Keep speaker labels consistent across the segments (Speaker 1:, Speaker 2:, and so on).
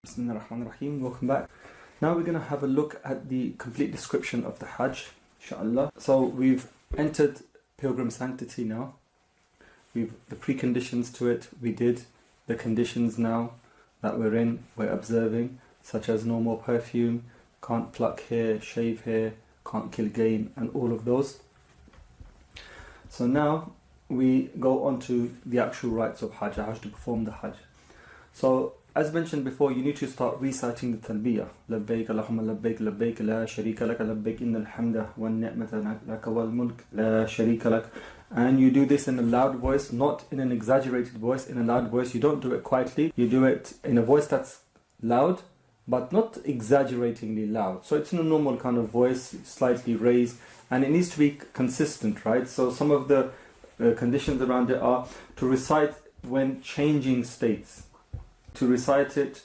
Speaker 1: Bismillahirrahmanirrahim. Welcome back. Now we're going to have a look at the complete description of the Hajj, inshallah. So we've entered pilgrim sanctity now. The preconditions to it, we did. The conditions now that we're observing, such as no more perfume, can't pluck hair, shave hair, can't kill game, and all of those. So now we go on to the actual rites of Hajj, how to perform the Hajj. So as mentioned before, you need to start reciting the talbiyah. Labbaik Allahumma labbaik, labbaik la sharika lak, labbaik innal hamda wan ni'mata lak wal mulk la sharika lak. And you do this in a loud voice, not in an exaggerated voice, in a loud voice. You don't do it quietly. You do it in a voice that's loud, but not exaggeratingly loud. So it's in a normal kind of voice, slightly raised, and it needs to be consistent, right? So some of the conditions around it are to recite when changing states, to recite it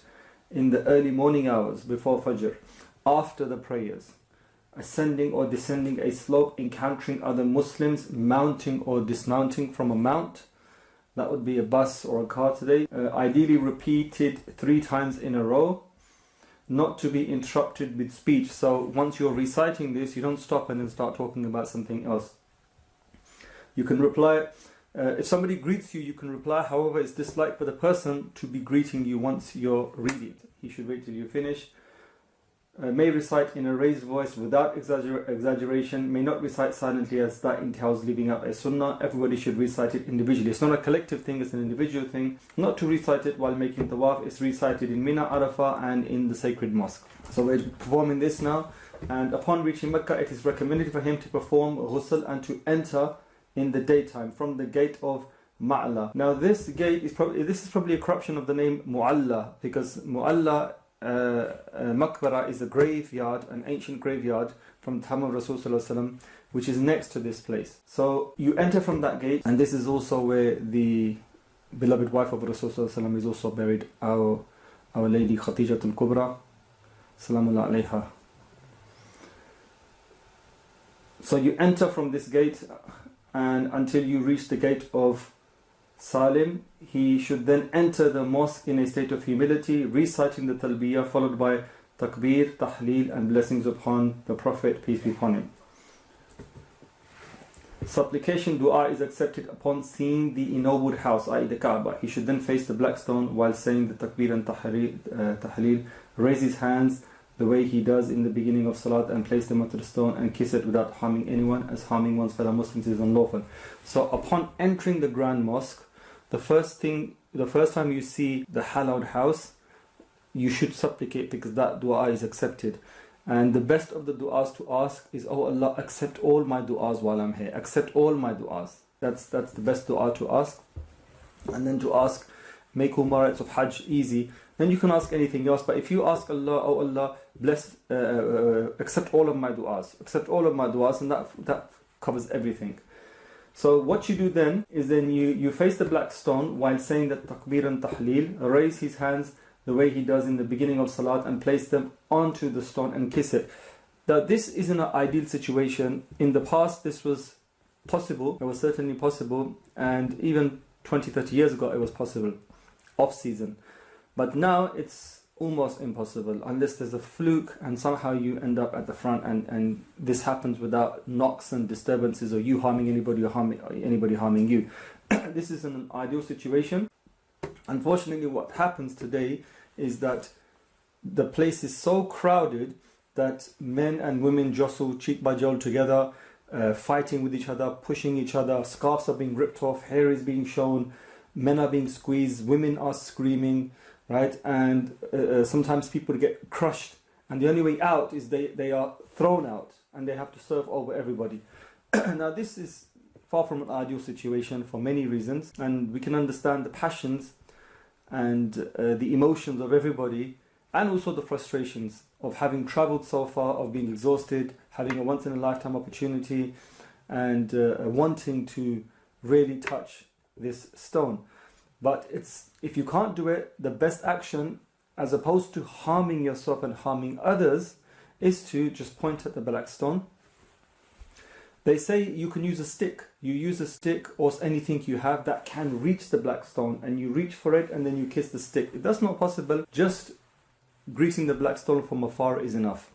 Speaker 1: in the early morning hours before Fajr, after the prayers, ascending or descending a slope, encountering other Muslims, mounting or dismounting from a mount. That would be a bus or a car today. Ideally repeated 3 times in a row, not to be interrupted with speech. So once you're reciting this, you don't stop and then start talking about something else. You can reply. If somebody greets you, you can reply. However, it's disliked for the person to be greeting you once you're reading. He should wait till you finish. May recite in a raised voice without exaggeration. May not recite silently, as that entails leaving out a sunnah. Everybody should recite it individually. It's not a collective thing, it's an individual thing. Not to recite it while making tawaf. It's recited in Mina, Arafah, and in the sacred mosque. So we're performing this now. And upon reaching Mecca, it is recommended for him to perform ghusl and to enter in the daytime from the gate of Ma'la. Now this gate is probably a corruption of the name Mu'alla, because Mu'alla Maqbara is a graveyard, an ancient graveyard from the time of Rasulullah, which is next to this place. So you enter from that gate, and this is also where the beloved wife of Rasulullah is also buried, our lady Khatijatul Kubra, Salamullah alayha. So you enter from this gate, and until you reach the gate of Salim, he should then enter the mosque in a state of humility, reciting the talbiyah, followed by takbir, tahleel, and blessings upon the Prophet, peace be upon him. Supplication dua is accepted upon seeing the ennobled house, i.e. the Kaaba. He should then face the black stone while saying the takbir and tahleel, raise his hands the way he does in the beginning of Salat, and place them onto the stone and kiss it without harming anyone, as harming one's fellow Muslims is unlawful. So upon entering the Grand Mosque, the first time you see the hallowed house, you should supplicate, because that dua is accepted. And the best of the du'as to ask is, "Oh Allah, accept all my du'as while I'm here. Accept all my du'as." That's the best dua to ask. And then to ask, make all my rites of Hajj easy. Then you can ask anything else. But if you ask Allah, "Oh Allah, bless, accept all of my du'as," accept all of my du'as, and that covers everything. So what you do then is you face the black stone while saying that takbir and tahleel, raise his hands the way he does in the beginning of Salat, and place them onto the stone and kiss it. Now this isn't an ideal situation. In the past this was possible, it was certainly possible, and even 20-30 years ago it was possible, off season. But now it's almost impossible, unless there's a fluke and somehow you end up at the front, and this happens without knocks and disturbances, or you harming anybody or anybody harming you. This isn't an ideal situation. Unfortunately, what happens today is that the place is so crowded that men and women jostle cheek by jowl together, fighting with each other, pushing each other, scarves are being ripped off, hair is being shown, men are being squeezed, women are screaming, right? And sometimes people get crushed, and the only way out is they are thrown out, and they have to serve over everybody. Now this is far from an ideal situation for many reasons, and we can understand the passions and the emotions of everybody, and also the frustrations of having travelled so far, of being exhausted, having a once in a lifetime opportunity, and wanting to really touch this stone. But if you can't do it, the best action, as opposed to harming yourself and harming others, is to just point at the black stone. They say you can use a stick. You use a stick or anything you have that can reach the black stone, and you reach for it and then you kiss the stick. If that's not possible, just greeting the black stone from afar is enough.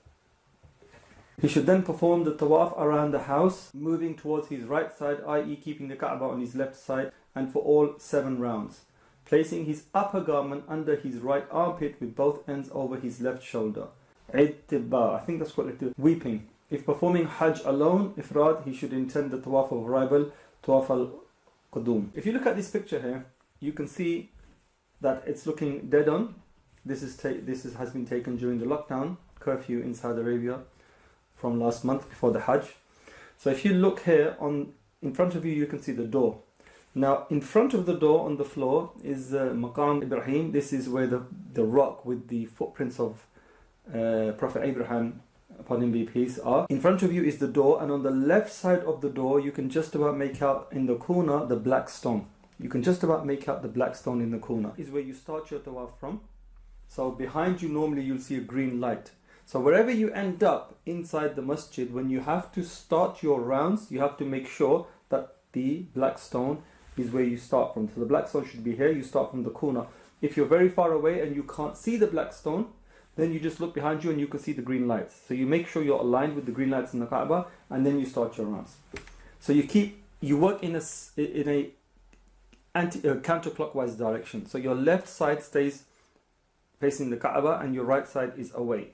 Speaker 1: He should then perform the tawaf around the house, moving towards his right side, i.e. keeping the Kaaba on his left side, and for all 7 rounds, placing his upper garment under his right armpit with both ends over his left shoulder. Ittiba, I think that's what they do. Weeping. If performing Hajj alone, ifrad, he should intend the tawaf of arrival, tawaf al-qudum. If you look at this picture here, you can see that it's looking dead on. This has been taken during the lockdown curfew in Saudi Arabia from last month before the Hajj. So if you look here, in front of you, you can see the door. Now, in front of the door on the floor is Maqam Ibrahim. This is where the rock with the footprints of Prophet Abraham, upon him be peace, are. In front of you is the door, and on the left side of the door, you can just about make out in the corner the black stone. You can just about make out the black stone in the corner. Is where you start your tawaf from. So behind you, normally you'll see a green light. So wherever you end up inside the masjid, when you have to start your rounds, you have to make sure that the black stone is where you start from. So the black stone should be here, you start from the corner. If you're very far away and you can't see the black stone, then you just look behind you and you can see the green lights. So you make sure you're aligned with the green lights in the Kaaba, and then you start your rounds. So you work in a counterclockwise direction. So your left side stays facing the Kaaba and your right side is away.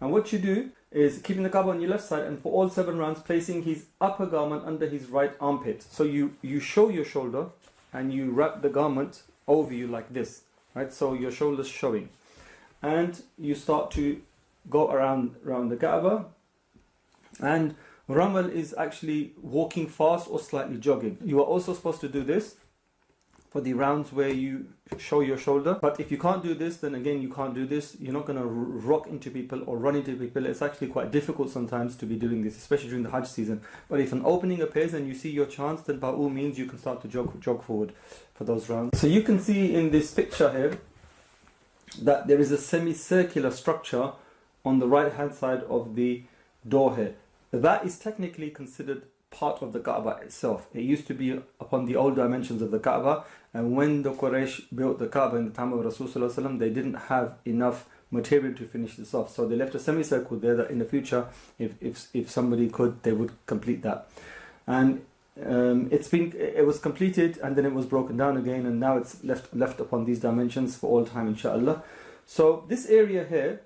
Speaker 1: And what you do is keeping the Kaaba on your left side, and for all 7 rounds, placing his upper garment under his right armpit. So you show your shoulder and you wrap the garment over you like this, right? So your shoulder's showing. And you start to go around the Kaaba. And Ramal is actually walking fast or slightly jogging. You are also supposed to do this for the rounds where you show your shoulder. But if you can't do this, then again, you can't do this. You're not going to rock into people or run into people. It's actually quite difficult sometimes to be doing this, especially during the Hajj season. But if an opening appears and you see your chance, then by all means, you can start to jog forward for those rounds. So you can see in this picture here that there is a semicircular structure on the right hand side of the door here. That is technically considered part of the Kaaba itself. It used to be upon the old dimensions of the Kaaba, and when the Quraysh built the Kaaba in the time of Rasulullah, they didn't have enough material to finish this off, so they left a semicircle there that in the future, if somebody could, they would complete that. And it was completed, and then it was broken down again, and now it's left upon these dimensions for all time, inshallah. So this area here,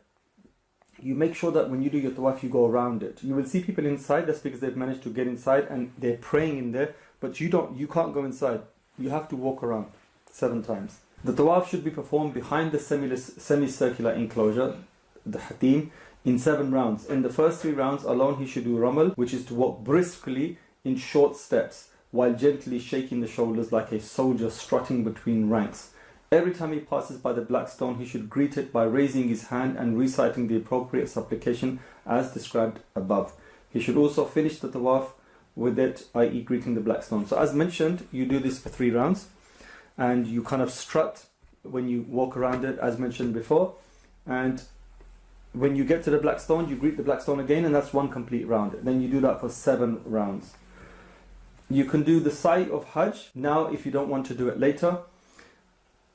Speaker 1: you make sure that when you do your tawaf, you go around it. You will see people inside. That's because they've managed to get inside and they're praying in there. But you can't go inside. You have to walk around 7 times. The tawaf should be performed behind the semicircular enclosure, the hatim, in 7 rounds. In the first 3 rounds alone, he should do ramal, which is to walk briskly in short steps, while gently shaking the shoulders like a soldier strutting between ranks. Every time he passes by the black stone, he should greet it by raising his hand and reciting the appropriate supplication as described above. He should also finish the tawaf with it, i.e. greeting the black stone. So as mentioned, you do this for 3 rounds, and you kind of strut when you walk around it, as mentioned before. And when you get to the black stone, you greet the black stone again, and that's 1 complete round. Then you do that for 7 rounds. You can do the sa'i of Hajj now if you don't want to do it later.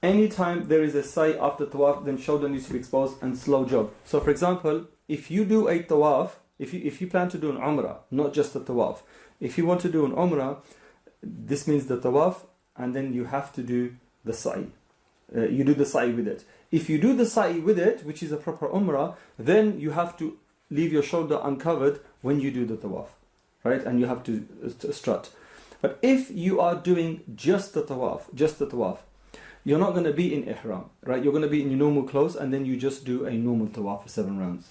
Speaker 1: Anytime there is a sa'i after tawaf, then shoulder needs to be exposed and slow jog. So for example, if you do a tawaf, if you plan to do an umrah, not just a tawaf, if you want to do an umrah, this means the tawaf, and then you have to do the sa'i. You do the sa'i with it. If you do the sa'i with it, which is a proper umrah, then you have to leave your shoulder uncovered when you do the tawaf, right? And you have to strut. But if you are doing just the tawaf, you're not going to be in ihram, right? You're going to be in your normal clothes, and then you just do a normal tawaf for 7 rounds.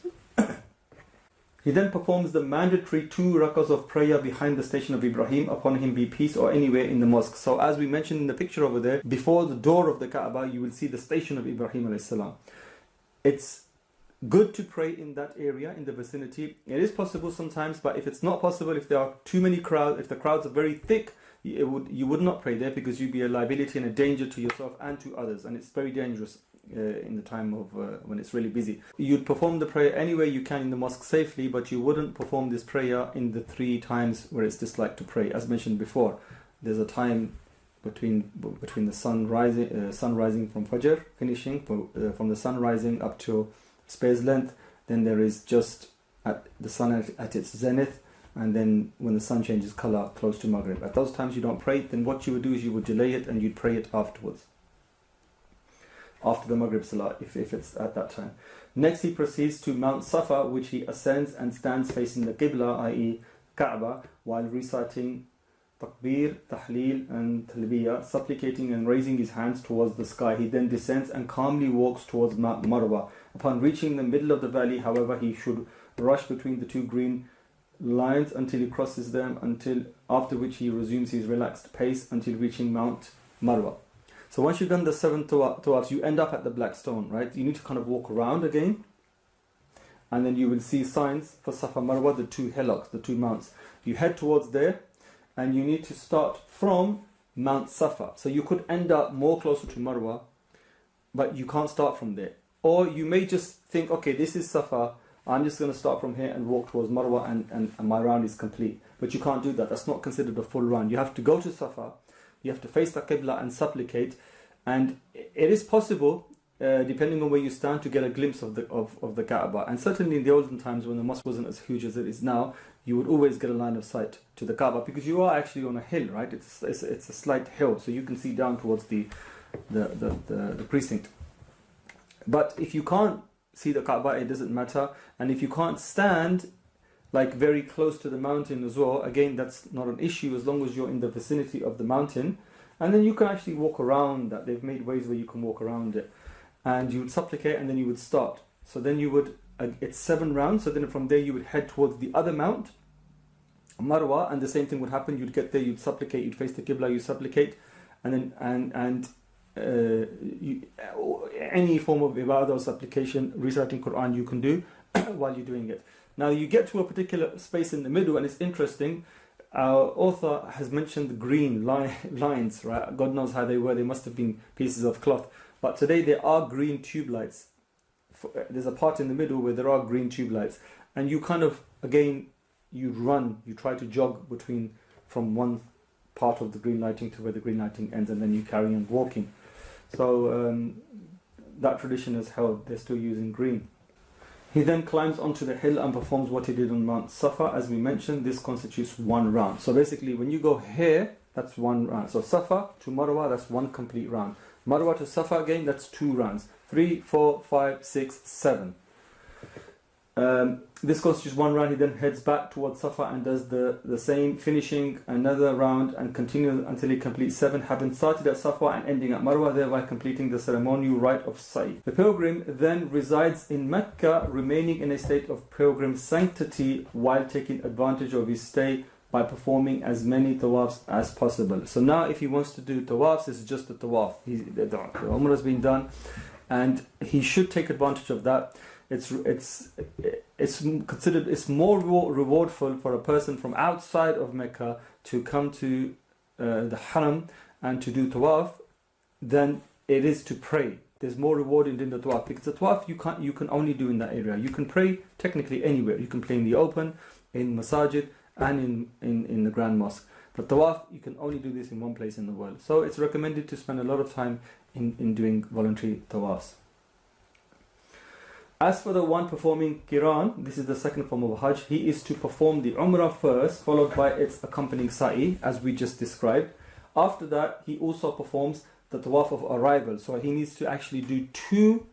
Speaker 1: He then performs the mandatory 2 rakahs of prayer behind the station of Ibrahim, upon him be peace, or anywhere in the mosque. So as we mentioned in the picture over there, before the door of the Kaaba, you will see the station of Ibrahim alayhi salam. It's good to pray in that area, in the vicinity. It is possible sometimes, but if it's not possible, if there are too many crowds, if the crowds are very thick, you would not pray there, because you'd be a liability and a danger to yourself and to others, and it's very dangerous in the time of when it's really busy. You'd perform the prayer anywhere you can in the mosque safely, but you wouldn't perform this prayer in the 3 times where it's disliked to pray. As mentioned before, there's a time between the sun rising from Fajr, finishing from the sun rising up to spear's length, then there is just at the sun at its zenith, and then when the sun changes color close to Maghrib. At those times you don't pray, then what you would do is you would delay it and you'd pray it afterwards, after the Maghrib Salah, if it's at that time. Next he proceeds to Mount Safa, which he ascends and stands facing the Qibla, i.e. Kaaba, while reciting Takbir, Tahleel and Talbiyah, supplicating and raising his hands towards the sky. He then descends and calmly walks towards Mount Marwa. Upon reaching the middle of the valley, however, he should rush between the two green lines until he crosses them, after which he resumes his relaxed pace until reaching Mount Marwa. So once you've done the 7 tawafs, you end up at the black stone, right? You need to kind of walk around again, and then you will see signs for Safa Marwa, the two hillocks, the two mounts. You head towards there, and you need to start from Mount Safa. So you could end up more closer to Marwa, but you can't start from there. Or you may just think, okay, this is Safa, I'm just going to start from here and walk towards Marwa, and my round is complete. But you can't do that. That's not considered a full round. You have to go to Safa, you have to face the Qibla and supplicate. And it is possible, depending on where you stand, to get a glimpse of the Kaaba. And certainly in the olden times, when the mosque wasn't as huge as it is now, you would always get a line of sight to the Kaaba, because you are actually on a hill, right? It's a slight hill, so you can see down towards the precinct. But if you can't see the Kaaba, it doesn't matter. And if you can't stand like very close to the mountain as well, again, that's not an issue as long as you're in the vicinity of the mountain. And then you can actually walk around that. They've made ways where you can walk around it. And you would supplicate, and then you would start. So then you would, it's 7 rounds, so then from there you would head towards the other mount, Marwa, and the same thing would happen. You'd get there, you'd supplicate, you'd face the Qibla, you supplicate, and then any form of ibadah or supplication, reciting Quran, you can do while you're doing it. Now you get to a particular space in the middle, and it's interesting. Our author has mentioned the green lines, right? God knows how they were. They must have been pieces of cloth. But today there are green tube lights. There's a part in the middle where there are green tube lights, and you kind of, again, you run, you try to jog from one part of the green lighting to where the green lighting ends, and then you carry on walking. So that tradition is held. They're still using green. He then climbs onto the hill and performs what he did on Mount Safa. As we mentioned, this constitutes 1 round. So basically, when you go here, that's 1 round. So Safa to Marwa, that's 1 complete round. Marwa to Safa again, that's 2 rounds. 3, 4, 5, 6, 7. This constitutes 1 round. He then heads back towards Safa and does the same, finishing another round and continues until he completes 7, having started at Safa and ending at Marwa, thereby completing the ceremonial rite of Sa'i. The pilgrim then resides in Mecca, remaining in a state of pilgrim sanctity while taking advantage of his stay by performing as many tawafs as possible. So now if he wants to do tawafs, it's just a tawaf. The Umrah has been done, and he should take advantage of that. It's considered, it's more rewardful for a person from outside of Mecca to come to the Haram and to do tawaf than it is to pray. There's more reward in doing the tawaf, because the tawaf you can only do in that area. You can pray technically anywhere. You can pray in the open, in masajid, and in the Grand Mosque. But tawaf, you can only do this in one place in the world. So it's recommended to spend a lot of time in doing voluntary tawafs. As for the one performing Qiran, this is the second form of Hajj, he is to perform the Umrah first, followed by its accompanying Sa'i, as we just described. After that, he also performs the Tawaf of Arrival. So he needs to actually do 2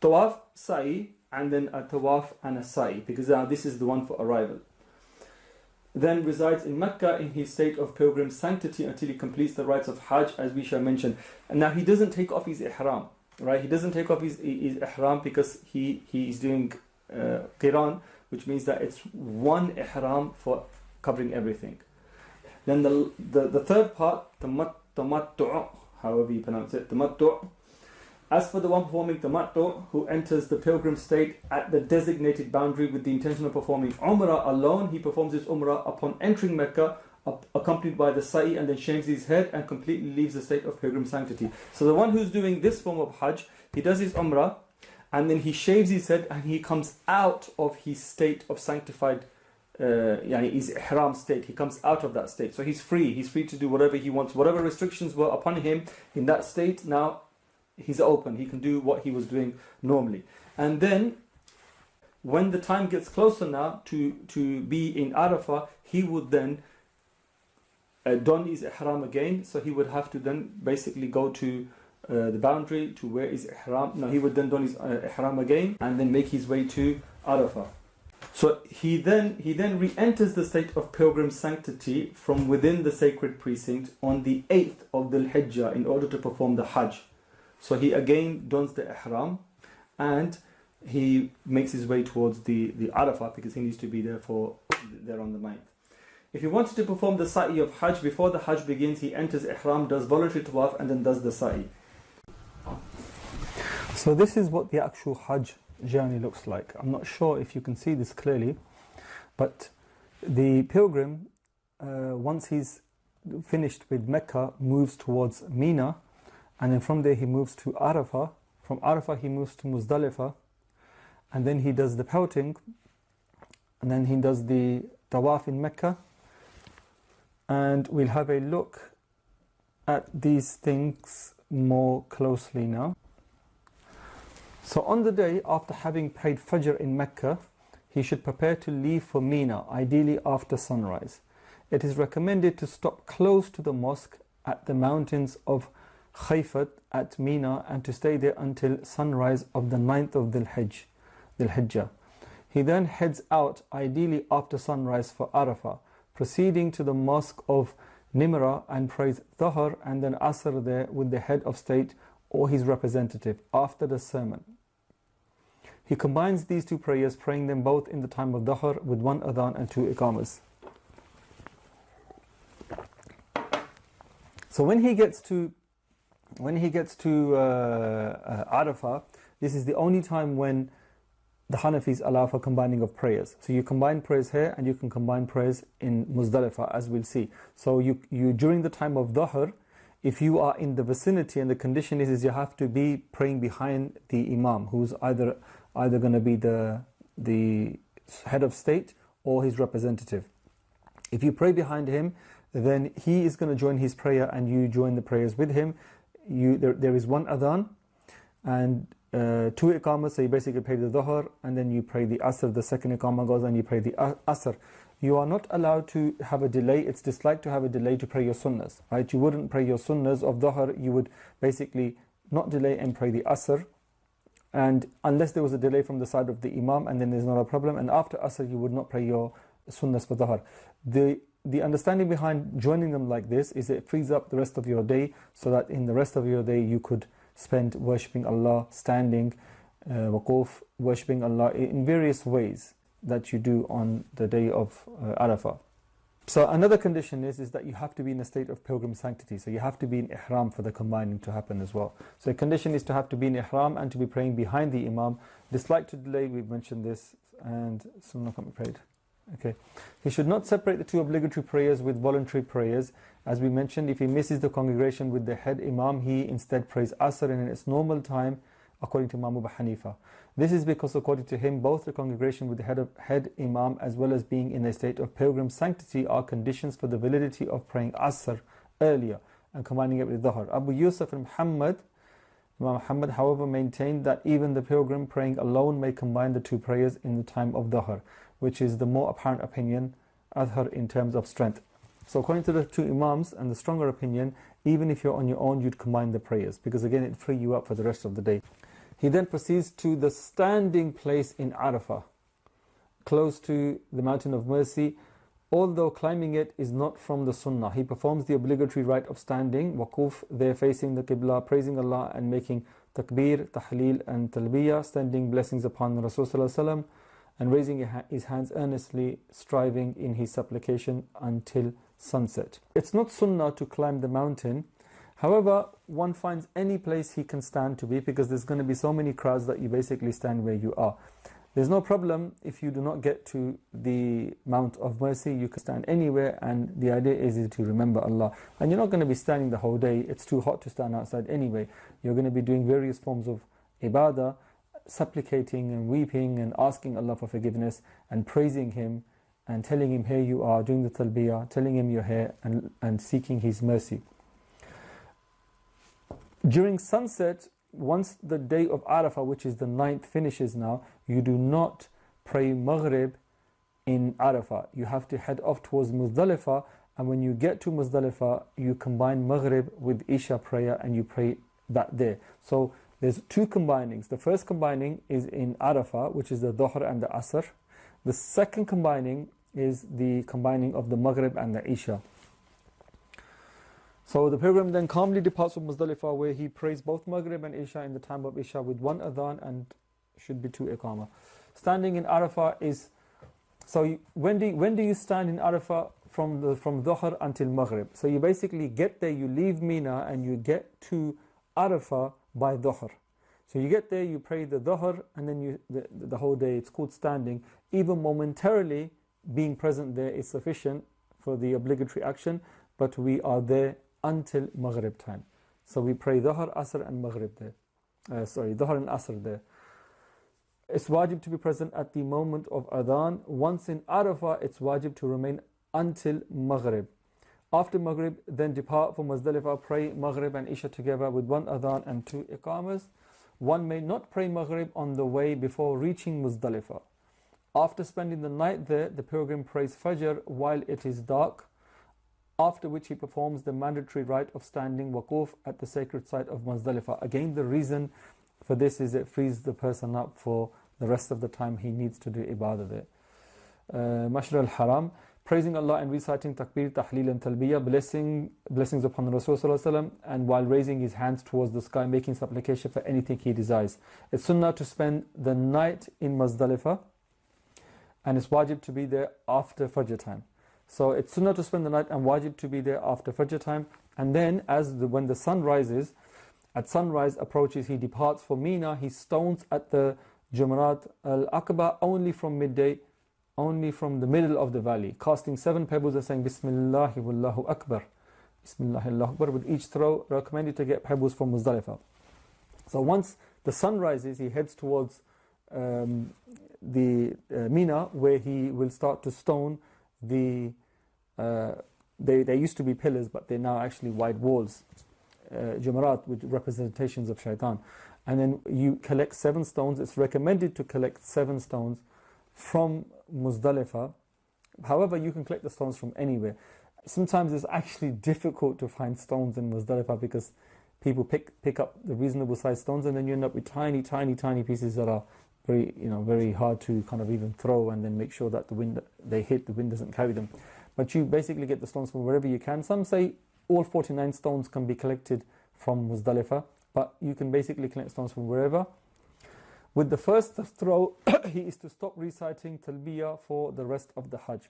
Speaker 1: Tawaf, Sa'i, and then a Tawaf and a Sa'i, because now this is the one for Arrival. Then resides in Mecca in his state of pilgrim sanctity until he completes the rites of Hajj, as we shall mention. And now he doesn't take off his Ihram. Right, he doesn't take off his ihram because he is doing qiran, which means that it's 1 ihram for covering everything. Then the third part, tamattu', however you pronounce it, tamattu'. As for the one performing tamattu, who enters the pilgrim state at the designated boundary with the intention of performing Umrah alone, he performs his Umrah upon entering Mecca, accompanied by the Sa'i, and then shaves his head and completely leaves the state of pilgrim sanctity. So the one who's doing this form of Hajj, he does his Umrah, and then he shaves his head, and he comes out of his state of sanctified, his ihram state. He comes out of that state. So he's free to do whatever he wants. Whatever restrictions were upon him in that state, now he's open, he can do what he was doing normally. And then when the time gets closer now to be in Arafah, he would then don his ihram again. So he would have to then basically go to the boundary to wear his ihram. No, he would then don his ihram again and then make his way to Arafah. So he then re-enters the state of pilgrim sanctity from within the sacred precinct on the 8th of Dhul Hijjah in order to perform the Hajj. So he again dons the ihram and he makes his way towards the Arafah because he needs to be there on the 9th. If he wanted to perform the sa'i of Hajj, before the Hajj begins, he enters ihram, does voluntary tawaf and then does the sa'i. So this is what the actual Hajj journey looks like. I'm not sure if you can see this clearly, but the pilgrim, once he's finished with Mecca, moves towards Mina, and then from there he moves to Arafah. From Arafah he moves to Muzdalifah, and then he does the pouting, and then he does the tawaf in Mecca. And we'll have a look at these things more closely now. So on the day after having prayed Fajr in Mecca, he should prepare to leave for Mina, ideally after sunrise. It is recommended to stop close to the mosque at the mountains of Khayfat at Mina and to stay there until sunrise of the 9th of Dhul Hijjah. He then heads out, ideally after sunrise, for Arafah, proceeding to the mosque of Nimra and prays Dhuhr and then Asr there with the head of state or his representative after the sermon. He combines these two prayers, praying them both in the time of Dhuhr with one adhan and two iqamas. So when he gets to Arafah, this is the only time when the Hanafis allow for combining of prayers. So you combine prayers here and you can combine prayers in Muzdalifah, as we'll see. So you during the time of Dhuhr, if you are in the vicinity, and the condition is you have to be praying behind the Imam, who's either going to be the head of state or his representative. If you pray behind him, then he is going to join his prayer and you join the prayers with him. There is one adhan and two iqamas, so you basically pray the Dhuhr and then you pray the Asr. The second iqamah goes and you pray the Asr. You are not allowed to have a delay. It's disliked to have a delay to pray your sunnahs, right? You wouldn't pray your sunnahs of Dhuhr. You would basically not delay and pray the Asr, and unless there was a delay from the side of the Imam, and then there's not a problem. And after Asr you would not pray your sunnahs for Dhuhr. The understanding behind joining them like this is that it frees up the rest of your day, so that in the rest of your day you could spend worshipping Allah, standing, waquf, worshipping Allah in various ways that you do on the day of Arafah. So another condition is that you have to be in a state of pilgrim sanctity. So you have to be in ihram for the combining to happen as well. So a condition is to have to be in ihram and to be praying behind the Imam. Dislike to delay, we've mentioned this, and sunnah can't be prayed. Okay. He should not separate the two obligatory prayers with voluntary prayers. As we mentioned, if he misses the congregation with the head Imam, he instead prays Asr in its normal time, according to Imam Abu Hanifa. This is because, according to him, both the congregation with the head Imam as well as being in a state of pilgrim sanctity are conditions for the validity of praying Asr earlier and combining it with Dhuhr. Abu Yusuf and Imam Muhammad, however, maintained that even the pilgrim praying alone may combine the two prayers in the time of Dhuhr, which is the more apparent opinion, Adhar, in terms of strength. So according to the two Imams and the stronger opinion, even if you're on your own, you'd combine the prayers, because again, it free you up for the rest of the day. He then proceeds to the standing place in Arafah, close to the Mountain of Mercy. Although climbing it is not from the Sunnah, he performs the obligatory rite of standing, waquf, there facing the Qibla, praising Allah and making takbir, tahleel and talbiyah, sending blessings upon Rasulullah and raising his hands earnestly, striving in his supplication until sunset. It's not Sunnah to climb the mountain. However, one finds any place he can stand to be, because there's going to be so many crowds that you basically stand where you are. There's no problem if you do not get to the Mount of Mercy. You can stand anywhere, and the idea is to remember Allah. And you're not going to be standing the whole day. It's too hot to stand outside anyway. You're going to be doing various forms of ibadah, supplicating and weeping and asking Allah for forgiveness and praising Him and telling Him, here you are, doing the talbiyah, telling Him you're here and seeking His mercy. During sunset, once the day of Arafah, which is the 9th, finishes now, you do not pray Maghrib in Arafah. You have to head off towards Muzdalifah, and when you get to Muzdalifah, you combine Maghrib with Isha prayer and you pray that there. So there's two combinings. The first combining is in Arafah, which is the Dhuhr and the Asr. The second combining is the combining of the Maghrib and the Isha. So the pilgrim then calmly departs from Muzdalifah, where he prays both Maghrib and Isha in the time of Isha with one adhan and should be two iqamah. Standing in Arafah is, so when do you stand in Arafah? From Dhuhr until Maghrib. So you basically get there, you leave Mina and you get to Arafah by Dhuhr. So you get there, you pray the Dhuhr, and then the whole day, it's called standing. Even momentarily being present there is sufficient for the obligatory action, but we are there until Maghrib time. So we pray Dhuhr, Asr and Maghrib there. Dhuhr and Asr there. It's wajib to be present at the moment of adhan. Once in Arafah, it's wajib to remain until Maghrib. After Maghrib, then depart from Muzdalifah, pray Maghrib and Isha together with one adhan and two iqamas. One may not pray Maghrib on the way before reaching Muzdalifah. After spending the night there, the pilgrim prays Fajr while it is dark, after which he performs the mandatory rite of standing waquf at the sacred site of Muzdalifah. Again, the reason for this is it frees the person up for the rest of the time he needs to do ibadah there. Mashr al-Haram, praising Allah and reciting takbir, tahleel and talbiyah, blessings upon the Rasul sallallahu alaihi wasallam, and while raising his hands towards the sky, making supplication for anything he desires. It's sunnah to spend the night in Muzdalifah, and it's wajib to be there after Fajr time. So it's sunnah to spend the night and wajib to be there after Fajr time, and then when the sun rises, at sunrise approaches, he departs for Mina. He stones at the Jumrat al-Aqaba only from midday, only from the middle of the valley, casting 7 pebbles and saying Bismillah wallahu Akbar. Bismillah Allahu Akbar. With each throw, recommended to get pebbles from Muzdalifah. So once the sun rises, he heads towards the Mina, where he will start to stone the. They used to be pillars, but they're now actually wide walls, Jumrat, with representations of shaitan. And then you collect 7 stones. It's recommended to collect 7 stones from Muzdalifah. However, you can collect the stones from anywhere. Sometimes it's actually difficult to find stones in Muzdalifah because people pick up the reasonable sized stones, and then you end up with tiny pieces that are very hard to kind of even throw, and then make sure that the wind doesn't carry them. But you basically get the stones from wherever you can. Some say all 49 stones can be collected from Muzdalifah, but you can basically collect stones from wherever. With the first throw, he is to stop reciting talbiyah for the rest of the Hajj.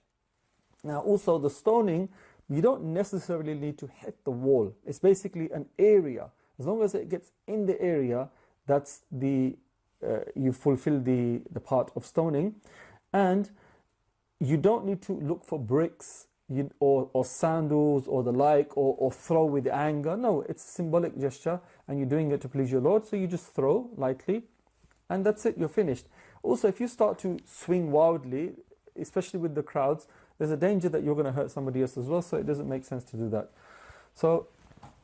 Speaker 1: Now also the stoning, you don't necessarily need to hit the wall. It's basically an area. As long as it gets in the area, that's you fulfill the part of stoning. And you don't need to look for bricks or sandals or the like, or throw with anger. No, it's a symbolic gesture and you're doing it to please your Lord. So you just throw lightly and that's it, you're finished. Also, if you start to swing wildly, especially with the crowds, there's a danger that you're going to hurt somebody else as well, so it doesn't make sense to do that. So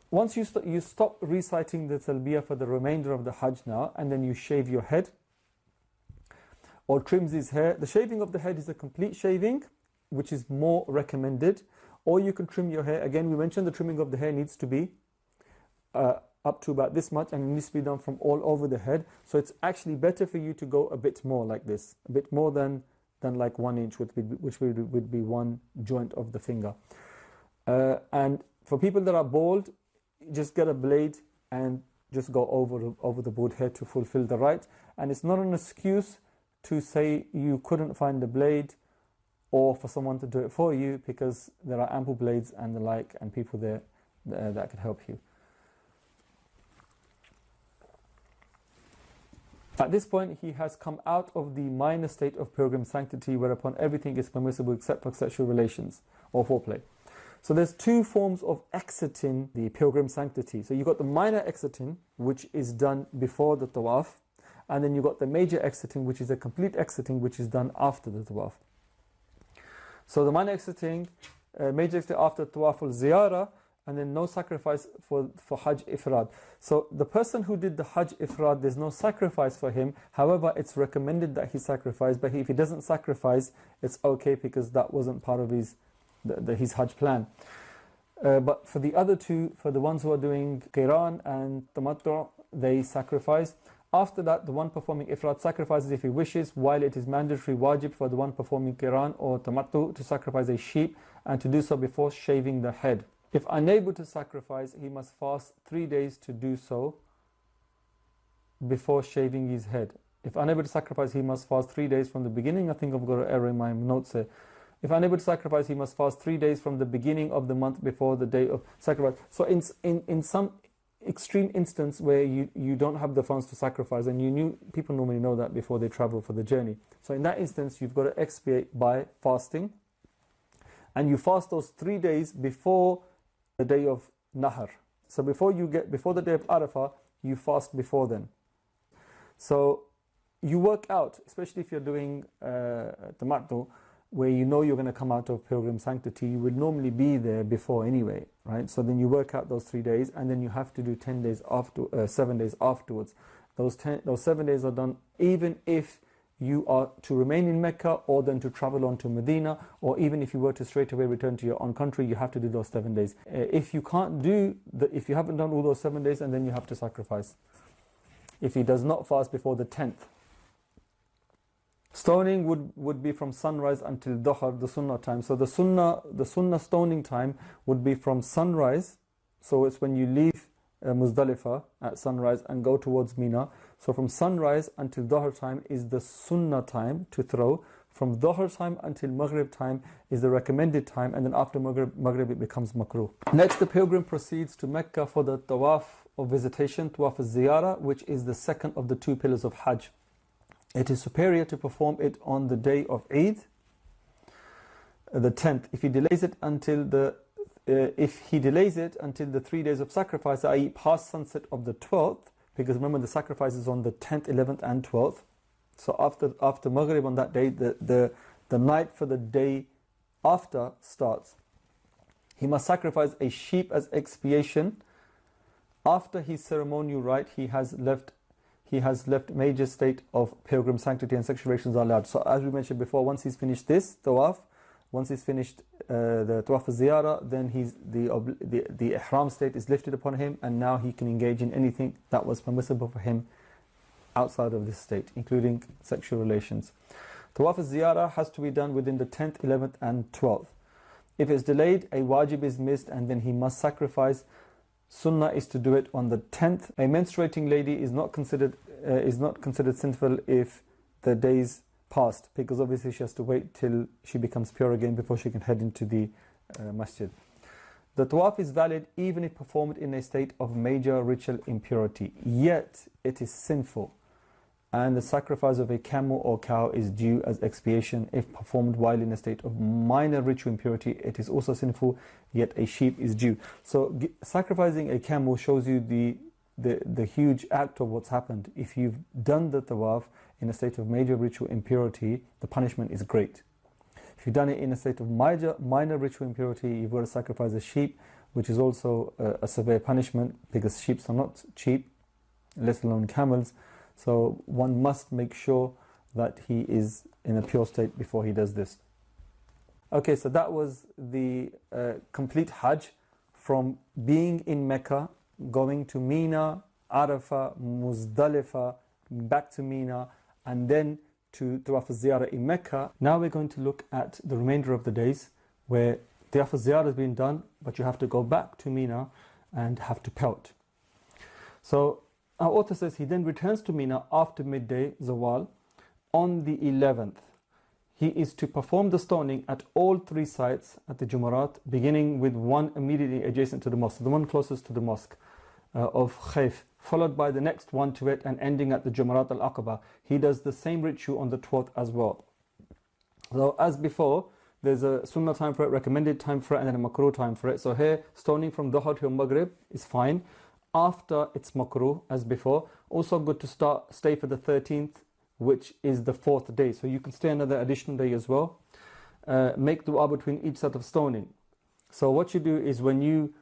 Speaker 1: once you stop reciting the talbiyah for the remainder of the Hajj now, and then you shave your head or trims his hair. The shaving of the head is a complete shaving, which is more recommended. Or you can trim your hair. Again, we mentioned the trimming of the hair needs to be up to about this much, and it needs to be done from all over the head. So it's actually better for you to go a bit more like this, a bit more than like 1 inch, which would be one joint of the finger. And for people that are bald, just get a blade and just go over the bald head to fulfill the rite. And it's not an excuse to say you couldn't find the blade or for someone to do it for you, because there are ample blades and the like and people there that could help you. At this point, he has come out of the minor state of pilgrim sanctity, whereupon everything is permissible except for sexual relations or foreplay. So there's 2 forms of exiting the pilgrim sanctity. So you've got the minor exiting, which is done before the tawaf, and then you've got the major exiting, which is a complete exiting, which is done after the tawaf. So the minor exiting, major exiting after tawaf al-ziyarah,
Speaker 2: and then no sacrifice for Hajj Ifrad. So the person who did the Hajj Ifrad, there's no sacrifice for him. However, it's recommended that he sacrifice, but if he doesn't sacrifice, it's okay because that wasn't part of his Hajj plan. But for the other two, for the ones who are doing Qiran and Tamattu', they sacrifice. After that, the one performing Ifrad sacrifices if he wishes, while it is mandatory wajib for the one performing Qiran or Tamattu' to sacrifice a sheep and to do so before shaving the head. If unable to sacrifice, he must fast 3 days to do so before shaving his head. If unable to sacrifice, he must fast 3 days from the beginning. I think I've got an error in my notes here. If unable to sacrifice, he must fast 3 days from the beginning of the month before the day of sacrifice. So in some extreme instance where you don't have the funds to sacrifice, and people normally know that before they travel for the journey. So in that instance, you've got to expiate by fasting. And you fast those 3 days before the day of Nahar. So before the day of Arafah, you fast before then. So you work out, especially if you're doing Tamattu', where you know you're going to come out of pilgrim sanctity, you would normally be there before anyway, right? So then you work out those 3 days, and then you have to do 7 days afterwards. Those 7 days are done even if you are to remain in Mecca, or then to travel on to Medina, or even if you were to straight away return to your own country, you have to do those 7 days. If you haven't done all those 7 days, and then you have to sacrifice. If he does not fast before the 10th. Stoning would be from sunrise until Dhuhr, the sunnah time. So the sunnah stoning time would be from sunrise. So it's when you leave Muzdalifah at sunrise and go towards Mina. So from sunrise until Dhuhr time is the sunnah time to throw. From Dhuhr time until Maghrib time is the recommended time, and then after Maghrib it becomes makruh. Next, the pilgrim proceeds to Mecca for the tawaf of visitation, tawaf al-ziyarah, which is the second of the 2 pillars of Hajj. It is superior to perform it on the day of Eid, the 10th. If he delays it until the 3 days of sacrifice, i.e. past sunset of the 12th, because remember the sacrifice is on the 10th, 11th and 12th. So after Maghrib on that day, the night for the day after starts. He must sacrifice a sheep as expiation. After his ceremonial rite, he has left major state of pilgrim sanctity, and sexual relations are allowed. So as we mentioned before, once he's finished this tawaf, once he's finished the tawaf al-ziyarah, then the ihram state is lifted upon him, and now he can engage in anything that was permissible for him outside of this state, including sexual relations. Tawaf al-ziyarah has to be done within the 10th, 11th and 12th. If it's delayed, a wajib is missed, and then he must sacrifice. Sunnah is to do it on the 10th. A menstruating lady is not considered sinful if the days passed, because obviously she has to wait till she becomes pure again before she can head into the masjid. The tawaf is valid even if performed in a state of major ritual impurity, yet it is sinful, and the sacrifice of a camel or cow is due as expiation. If performed while in a state of minor ritual impurity, it is also sinful, yet a sheep is due. So sacrificing a camel shows you the huge act of what's happened. If you've done the tawaf in a state of major ritual impurity, the punishment is great. If you've done it in a state of minor ritual impurity, you've got to sacrifice a sheep, which is also a severe punishment, because sheep are not cheap, let alone camels. So one must make sure that he is in a pure state before he does this. Okay, so that was the complete Hajj, from being in Mecca, going to Mina, Arafah, Muzdalifah, back to Mina, and then to Tawaf al-Ziyarah in Mecca. Now we're going to look at the remainder of the days where Tawaf al-Ziyarah has been done, but you have to go back to Mina and have to pelt. So our author says he then returns to Mina after midday Zawal on the 11th. He is to perform the stoning at all 3 sites at the Jumurat, beginning with one immediately adjacent to the mosque, the one closest to the mosque of Khayf, followed by the next one to it, and ending at the Jumurat al-Aqaba. He does the same ritual on the 12th as well. So as before, there's a sunnah time for it, recommended time for it, and then a makruh time for it. So here, stoning from Dhuhr to Maghrib is fine. After, it's makruh as before. Also good to stay for the 13th, which is the 4th day. So you can stay another additional day as well. Make dua between each set of stoning. So what you do is when you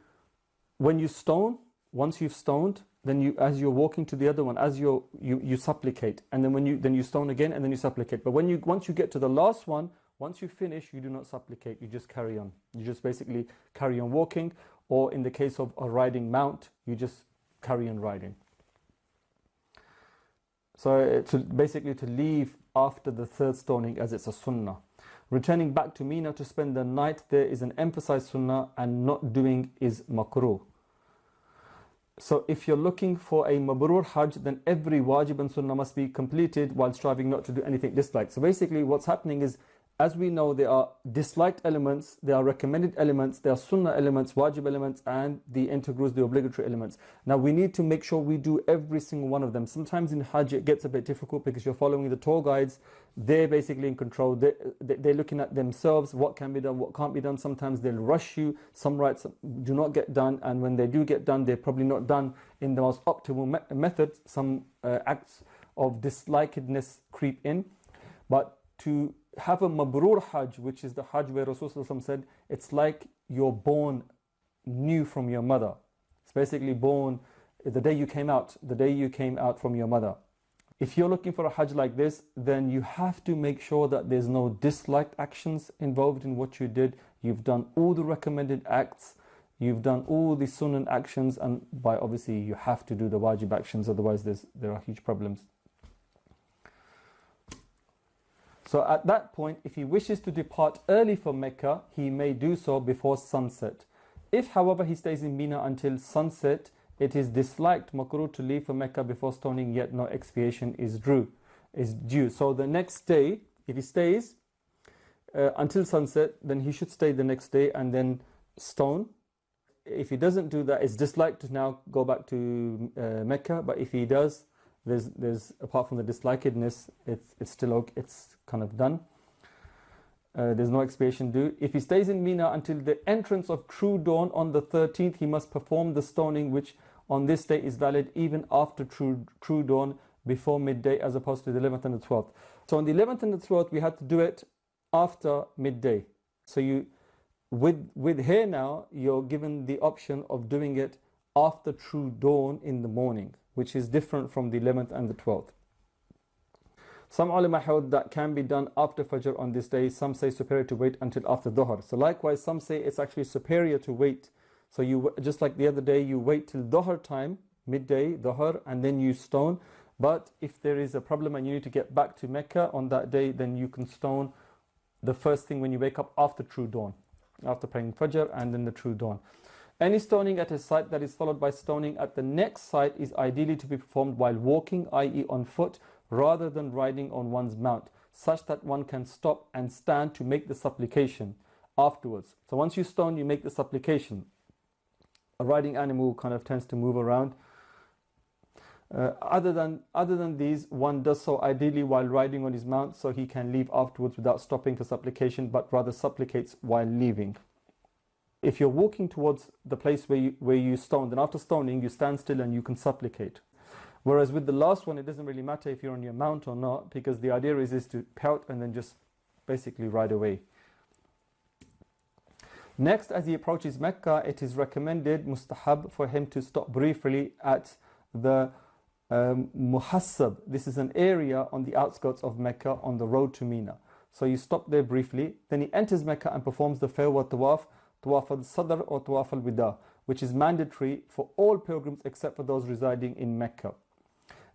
Speaker 2: when you stone, once you've stoned, then you, as you're walking to the other one, as you supplicate, and then you stone again, and then you supplicate. But once you get to the last one, once you finish, you do not supplicate. You just carry on. You just basically carry on walking, or in the case of a riding mount, you just carry on riding. So basically to leave after the third stoning, as it's a sunnah. Returning back to Mina to spend the night there is an emphasized sunnah, and not doing is makruh. So if you're looking for a mabrur hajj, then every wajib and sunnah must be completed while striving not to do anything disliked. So basically what's happening is, as we know, there are disliked elements, there are recommended elements, there are sunnah elements, wajib elements, and the integrals, the obligatory elements. Now we need to make sure we do every single one of them. Sometimes in hajj it gets a bit difficult because you're following the tour guides. They're basically in control. They're looking at themselves, what can be done, what can't be done. Sometimes they'll rush you. Some rites do not get done, and when they do get done, they're probably not done in the most optimal method. Some acts of dislikedness creep in. But to have a mabrur hajj, which is the hajj where Rasulullah said, it's like you're born new from your mother. It's basically born the day you came out from your mother. If you're looking for a hajj like this, then you have to make sure that there's no disliked actions involved in what you did. You've done all the recommended acts, you've done all the sunnah actions, and by obviously you have to do the wajib actions, otherwise there are huge problems. So at that point, if he wishes to depart early from Mecca, he may do so before sunset. If, however, he stays in Mina until sunset, it is disliked, makruh, to leave for Mecca before stoning, yet no expiation is due. So the next day, if he stays until sunset, then he should stay the next day and then stone. If he doesn't do that, it's disliked to now go back to Mecca. But if he does, there's apart from the dislikedness, it's still okay, it's kind of done. There's no expiation due. If he stays in Mina until the entrance of true dawn on the 13th, he must perform the stoning, which on this day is valid even after true dawn, before midday, as opposed to the 11th and the 12th. So on the 11th and the 12th, we had to do it after midday. So you, with here now, you're given the option of doing it after true dawn in the morning, which is different from the 11th and the 12th. Some ulama held that can be done after Fajr on this day. Some say superior to wait until after Dhuhr. So likewise, some say it's actually superior to wait. So you, just like the other day, you wait till Dhuhr time, midday, Dhuhr, and then you stone. But if there is a problem and you need to get back to Mecca on that day, then you can stone the first thing when you wake up after true dawn, after praying Fajr and then the true dawn. Any stoning at a site that is followed by stoning at the next site is ideally to be performed while walking, i.e. on foot, rather than riding on one's mount, such that one can stop and stand to make the supplication afterwards. So once you stone, you make the supplication. A riding animal kind of tends to move around. Other than these, one does so ideally while riding on his mount, so he can leave afterwards without stopping for supplication, but rather supplicates while leaving. If you're walking towards the place where you stone, then after stoning, you stand still and you can supplicate. Whereas with the last one, it doesn't really matter if you're on your mount or not, because the idea is to pout and then just basically ride away. Next, as he approaches Mecca, it is recommended, mustahab, for him to stop briefly at the Muhassab. This is an area on the outskirts of Mecca on the road to Mina. So you stop there briefly, then he enters Mecca and performs the farewell tawaf, Tawaf al-Sadr or Tawaf al-Wida, which is mandatory for all pilgrims except for those residing in Mecca.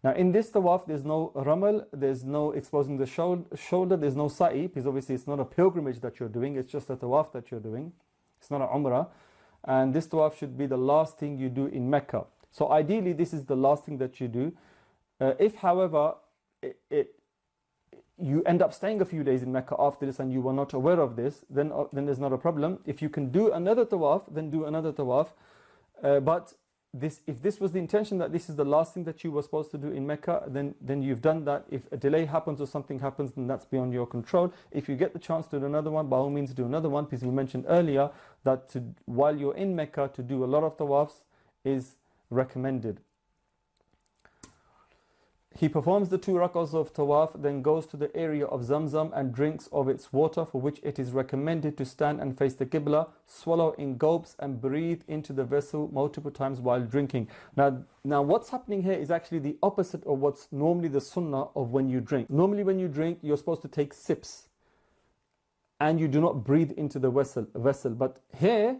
Speaker 2: Now in this tawaf, there's no ramal, there's no exposing the shoulder, there's no sa'i, because obviously it's not a pilgrimage that you're doing, it's just a tawaf that you're doing. It's not a umrah. And this tawaf should be the last thing you do in Mecca. So ideally, this is the last thing that you do. If, however, you end up staying a few days in Mecca after this and you were not aware of this, then there's not a problem. If you can do another tawaf, then do another tawaf. But if this was the intention that this is the last thing that you were supposed to do in Mecca, then you've done that. If a delay happens or something happens, then that's beyond your control. If you get the chance to do another one, by all means do another one, because we mentioned earlier that while you're in Mecca, to do a lot of tawafs is recommended. He performs the 2 rakahs of tawaf, then goes to the area of Zamzam and drinks of its water, for which it is recommended to stand and face the Qibla, swallow in gulps and breathe into the vessel multiple times while drinking. Now what's happening here is actually the opposite of what's normally the sunnah of when you drink. Normally when you drink, you're supposed to take sips and you do not breathe into the vessel. But here,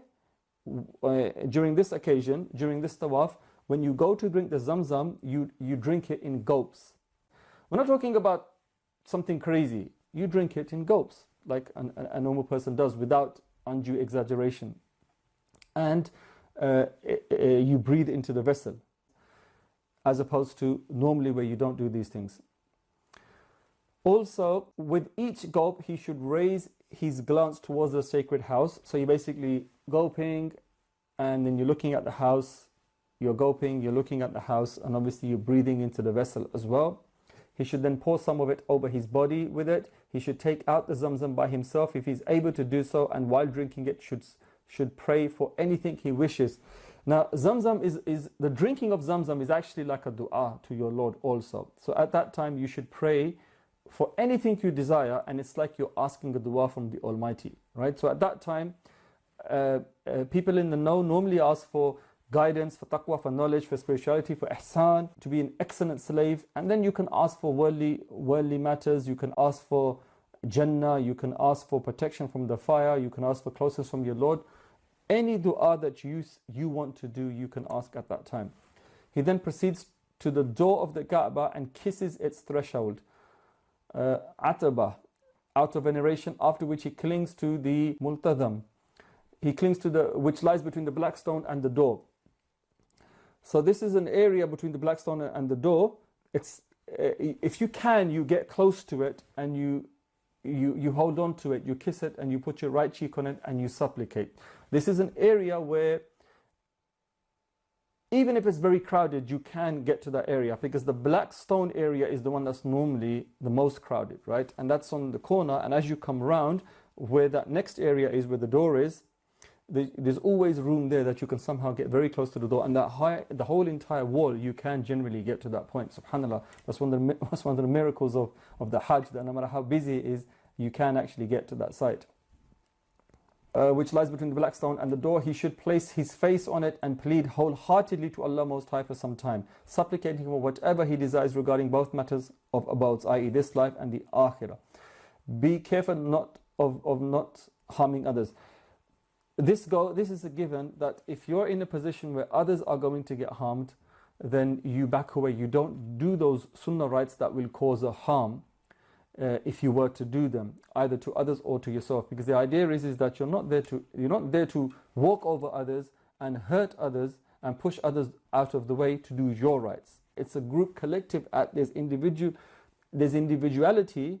Speaker 2: during this occasion, during this tawaf, when you go to drink the Zamzam, you drink it in gulps. We're not talking about something crazy. You drink it in gulps, like a normal person does, without undue exaggeration. And you breathe into the vessel, as opposed to normally where you don't do these things. Also, with each gulp, he should raise his glance towards the sacred house. So you're basically gulping, and then you're looking at the house. You're gulping, you're looking at the house, and obviously you're breathing into the vessel as well. He should then pour some of it over his body with it. He should take out the Zamzam by himself if he's able to do so, and while drinking it should pray for anything he wishes. Now Zamzam is the drinking of Zamzam is actually like a dua to your Lord also. So at that time you should pray for anything you desire, and it's like you're asking a dua from the Almighty, right? So at that time, people in the know normally ask for guidance, for taqwa, for knowledge, for spirituality, for ihsan, to be an excellent slave. And then you can ask for worldly matters, you can ask for Jannah, you can ask for protection from the fire, you can ask for closeness from your Lord. Any dua that you want to do, you can ask at that time. He then proceeds to the door of the Kaaba and kisses its threshold, ataba, out of veneration, after which he clings to the multadam. He clings to which lies between the black stone and the door. So this is an area between the black stone and the door. It's if you can, you get close to it and you hold on to it, you kiss it, and you put your right cheek on it and you supplicate. This is an area where even if it's very crowded, you can get to that area, because the black stone area is the one that's normally the most crowded, right? And that's on the corner, and as you come around where that next area is, where the door is, there's always room there that you can somehow get very close to the door, and the whole entire wall, you can generally get to that point. SubhanAllah, that's one of the miracles of the Hajj, that no matter how busy it is, you can actually get to that site. Which lies between the black stone and the door. He should place his face on it and plead wholeheartedly to Allah Most High for some time, supplicating for whatever he desires regarding both matters of abodes, i.e. this life and the akhirah. Be careful of not harming others. This is a given, that if you're in a position where others are going to get harmed, then you back away. You don't do those sunnah rights that will cause a harm if you were to do them, either to others or to yourself. Because the idea is that you're not there to walk over others and hurt others and push others out of the way to do your rights. It's a group collective act. There's individuality,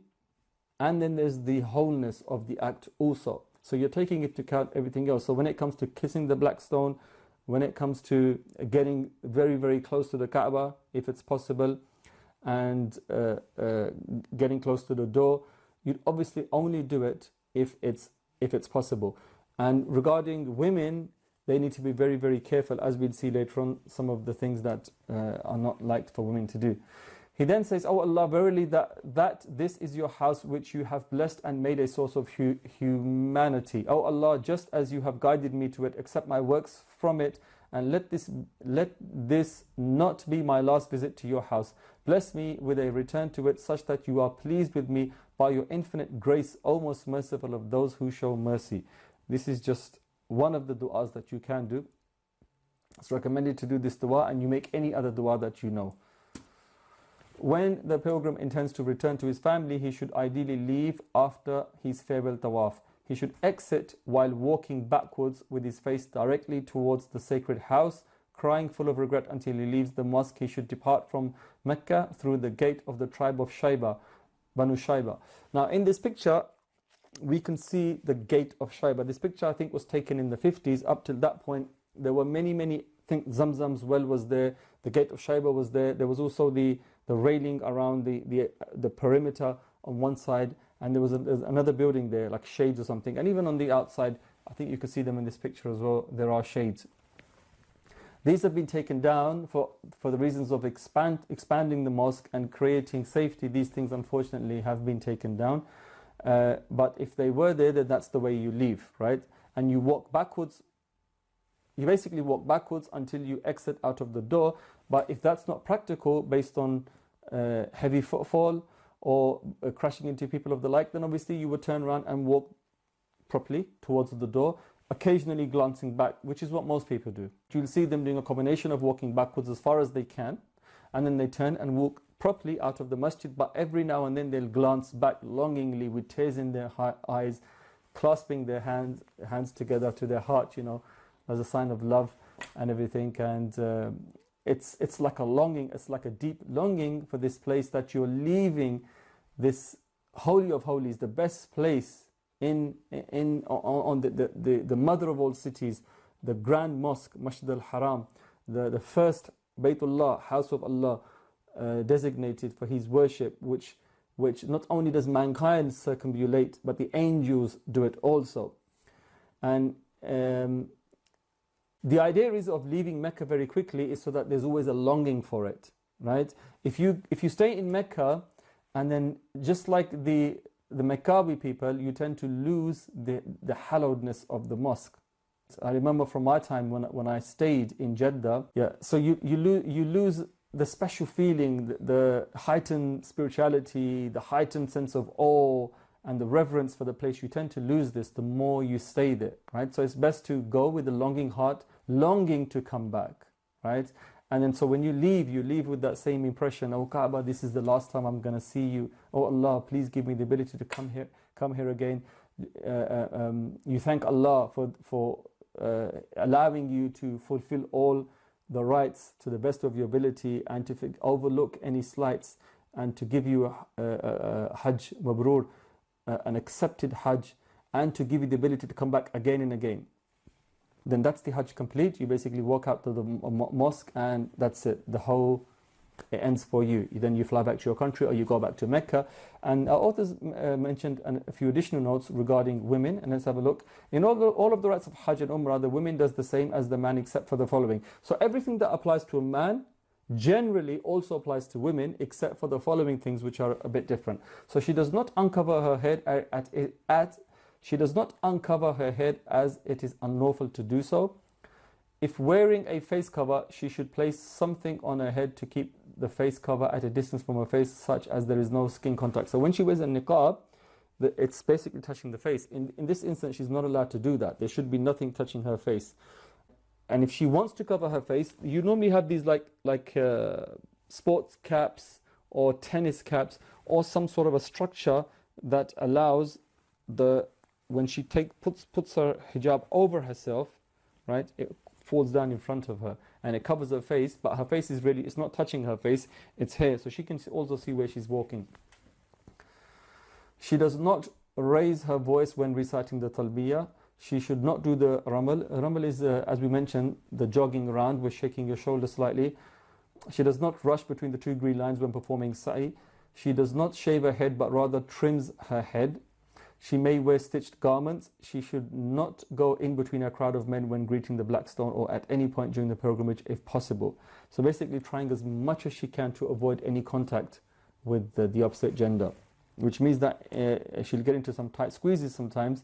Speaker 2: and then there's the wholeness of the act also. So you're taking into account everything else. So when it comes to kissing the black stone, when it comes to getting very, very close to the Kaaba, if it's possible, and getting close to the door, you'd obviously only do it if it's possible. And regarding women, they need to be very, very careful, as we'll see later on, some of the things that are not liked for women to do. He then says, "O Allah, verily that this is your house which you have blessed and made a source of humanity. O Allah, just as you have guided me to it, accept my works from it, and let this not be my last visit to your house. Bless me with a return to it, such that you are pleased with me by your infinite grace, O most merciful of those who show mercy." This is just one of the du'as that you can do. It's recommended to do this dua, and you make any other dua that you know. When the pilgrim intends to return to his family, he should ideally leave after his farewell tawaf. He should exit while walking backwards with his face directly towards the sacred house, crying full of regret until he leaves the mosque. He should depart from Mecca through the gate of the tribe of Shayba, Banu Shayba. Now in this picture, we can see the gate of Shayba. This picture, I think, was taken in the 50s. Up till that point, there were many, I think Zamzam's well was there, the gate of Shayba was there. There was also the railing around the perimeter on one side, and there's another building there, like shades or something. And even on the outside, I think you can see them in this picture as well, there are shades. These have been taken down for the reasons of expanding the mosque and creating safety. These things unfortunately have been taken down. But if they were there, then that's the way you leave, right? And you walk backwards. You basically walk backwards until you exit out of the door. But if that's not practical based on heavy footfall or crashing into people of the like, then obviously you would turn around and walk properly towards the door, occasionally glancing back, which is what most people do. You'll see them doing a combination of walking backwards as far as they can, and then they turn and walk properly out of the masjid, but every now and then they'll glance back longingly with tears in their eyes, clasping their hands together to their heart, as a sign of love and everything. And it's like a longing, it's like a deep longing for this place that you're leaving, this holy of holies, the best place on the mother of all cities, the grand mosque, Masjid al-Haram, the first Baytullah, house of Allah, designated for his worship, which not only does mankind circumambulate, but the angels do it also. And the idea is of leaving Mecca very quickly is so that there's always a longing for it, right? If you stay in Mecca, and then just like the Meccawi people, you tend to lose the hallowedness of the mosque. I remember from my time when I stayed in Jeddah, so you lose the special feeling, the heightened spirituality, the heightened sense of awe and the reverence for the place. You tend to lose this the more you stay there, right? So it's best to go with a longing heart, longing to come back, right? And then so when you leave with that same impression, oh Kaaba, this is the last time I'm going to see you. Oh Allah, please give me the ability to come here again. You thank Allah for allowing you to fulfill all the rights to the best of your ability and to overlook any slights and to give you a Hajj Mabrur, an accepted Hajj, and to give you the ability to come back again and again. Then that's the Hajj complete. You basically walk out to the mosque and that's it. It ends for you. Then you fly back to your country or you go back to Mecca. And our authors mentioned a few additional notes regarding women. And let's have a look. In all of the rites of Hajj and Umrah, the woman does the same as the man except for the following. So everything that applies to a man generally also applies to women except for the following things, which are a bit different. So she does not uncover her head she does not uncover her head as it is unlawful to do so. If wearing a face cover, she should place something on her head to keep the face cover at a distance from her face, such as there is no skin contact. So when she wears a niqab, it's basically touching the face. In this instance, she's not allowed to do that. There should be nothing touching her face. And if she wants to cover her face, you normally have these like sports caps or tennis caps or some sort of a structure that allows when she puts her hijab over herself, right, it falls down in front of her and it covers her face, but her face it's not touching her face, it's here, so she can also see where she's walking. She does not raise her voice when reciting the talbiyah. She should not do the ramal. Ramal is, as we mentioned, the jogging around with shaking your shoulder slightly. She does not rush between the two green lines when performing sa'i. She does not shave her head, but rather trims her head. She may wear stitched garments. She should not go in between a crowd of men when greeting the black stone or at any point during the pilgrimage if possible. So basically trying as much as she can to avoid any contact with the opposite gender, which means that she'll get into some tight squeezes sometimes.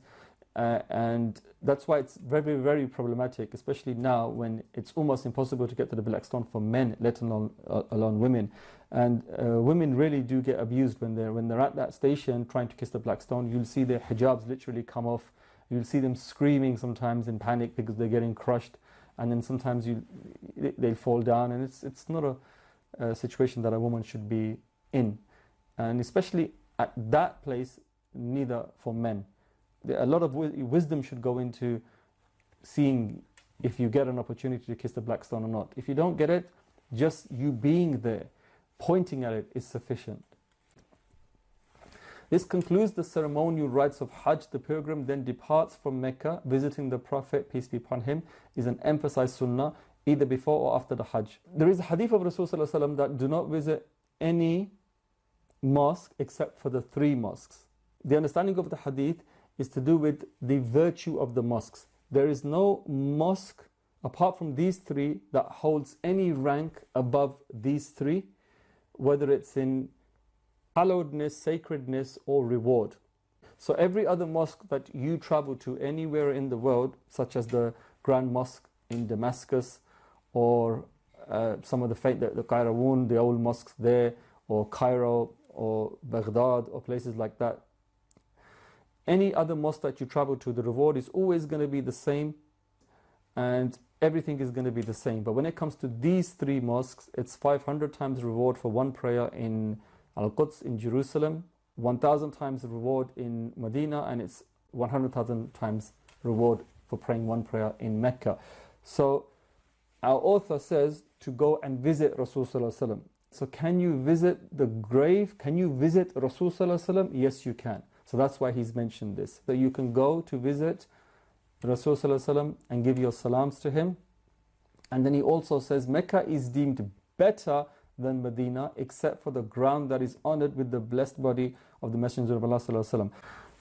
Speaker 2: And that's why it's very, very problematic, especially now when it's almost impossible to get to the black stone for men, let alone women. And women really do get abused when they're at that station trying to kiss the black stone. You'll see their hijabs literally come off. You'll see them screaming sometimes in panic because they're getting crushed, and then sometimes they fall down, and it's not a situation that a woman should be in, and especially at that place, neither for men. A lot of wisdom should go into seeing if you get an opportunity to kiss the black stone or not. If you don't get it, just you being there, pointing at it is sufficient. This concludes the ceremonial rites of Hajj. The pilgrim then departs from Mecca. Visiting the Prophet, peace be upon him, is an emphasized sunnah, either before or after the Hajj. There is a hadith of Rasulullah that do not visit any mosque except for the 3 mosques. The understanding of the hadith is to do with the virtue of the mosques. There is no mosque apart from these three, that holds any rank above these three, whether it's in hallowedness, sacredness, or reward. So every other mosque that you travel to anywhere in the world, such as the Grand Mosque in Damascus, or some of the Qayrawun, the old mosques there, or Cairo, or Baghdad, or places like that, any other mosque that you travel to, the reward is always going to be the same, and everything is going to be the same. But when it comes to these three mosques, it's 500 times reward for one prayer in Al-Quds in Jerusalem, 1,000 times the reward in Medina, and it's 100,000 times reward for praying one prayer in Mecca. So our author says to go and visit Rasulullah. So can you visit the grave? Can you visit Rasulullah? Yes, you can. So that's why he's mentioned this. So you can go to visit Rasulullah and give your salams to him. And then he also says Mecca is deemed better than Medina, except for the ground that is honored with the blessed body of the Messenger of Allah.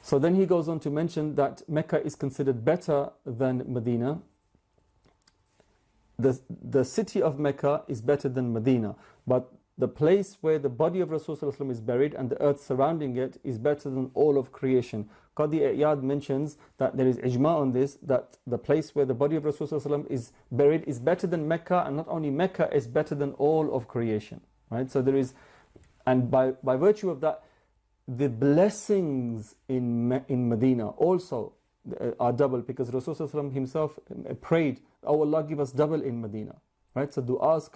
Speaker 2: So then he goes on to mention that Mecca is considered better than Medina. The city of Mecca is better than Medina, but the place where the body of Rasulullah is buried and the earth surrounding it is better than all of creation. Qadi Iyad mentions that there is ijma on this, that the place where the body of Rasulullah is buried is better than Mecca, and not only Mecca is better than all of creation. Right? So there is, and by virtue of that, the blessings in Medina also are double, because Rasulullah himself prayed, "Oh Allah, give us double in Medina." Right? So du'as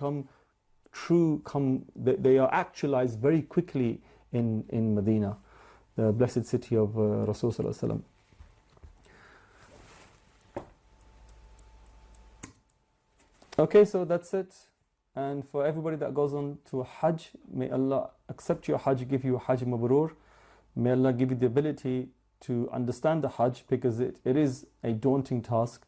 Speaker 2: they are actualized very quickly in Medina, the blessed city of Rasulullah. Okay, so that's it. And for everybody that goes on to Hajj, may Allah accept your Hajj, give you Hajj Mabrur. May Allah give you the ability to understand the Hajj, because it is a daunting task,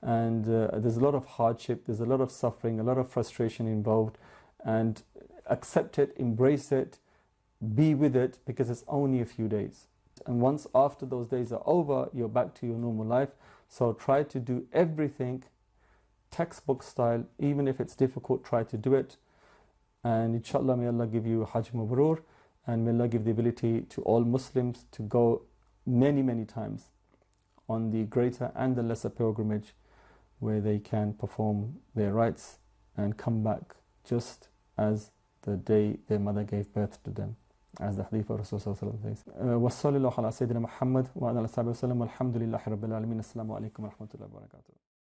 Speaker 2: and there's a lot of hardship, there's a lot of suffering, a lot of frustration involved. And accept it, embrace it, be with it, because it's only a few days. And once after those days are over, you're back to your normal life. So try to do everything textbook style, even if it's difficult, try to do it. And inshallah, may Allah give you Hajj Mabrur, and may Allah give the ability to all Muslims to go many times on the greater and the lesser pilgrimage, where they can perform their rites and come back just as the day their mother gave birth to them, as the hadith of Rasulullah says. Wa sallallahu ala Sayyidina Muhammad wa ala alihi wa sallam, walhamdulillahi rabbil alameen. Assalamu alaikum wa rahmatullahi wa barakatuh.